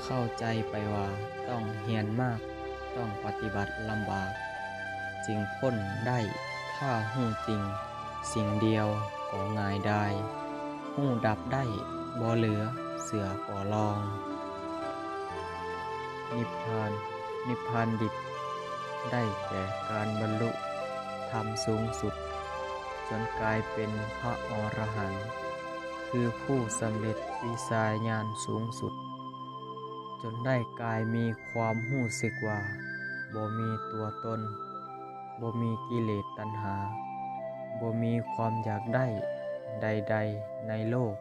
เข้าใจไปว่าต้องเฮียนมากต้องปฏิบัติลำบากจึงพ้นได้ถ้าหู้จริงสิ่งเดียวก็ง่ายได้หู้ดับได้บ่เหลือเสือก็ลองนิพพานนิพพานดิบได้แก่การบรรลุธรรมสูงสุดจนกลายเป็นพระอรหันต์คือผู้สำเร็จวิสัยญาณสูงสุดจนได้กายมีความรู้สึกว่าบ่มีตัวตนบ่มีกิเลสตัณหาบ่มีความอยากได้ใดๆในโลก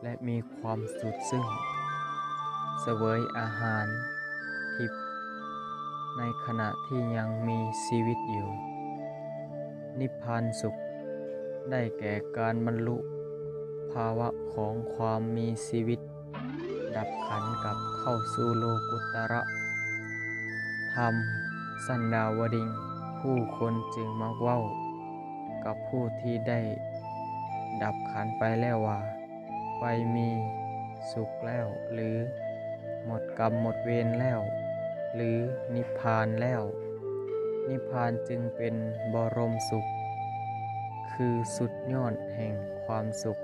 และมีความสุดซึ้งเสวยอาหารทิพย์ในขณะที่ยังมีชีวิตอยู่นิพพานสุขได้แก่การบรรลุภาวะของความมีชีวิตดับขันธ์กลับเข้าสู่โลกุตระธรรมสันดาวดิงผู้คนจึงมักเว้ากับผู้ที่ได้ดับขันธ์ไปแล้วว่าไปมีสุขแล้วหรือหมดกรรมหมดเวรแล้วหรือนิพพานแล้วนิพพานจึงเป็นบรมสุขคือสุดยอดแห่งความสุข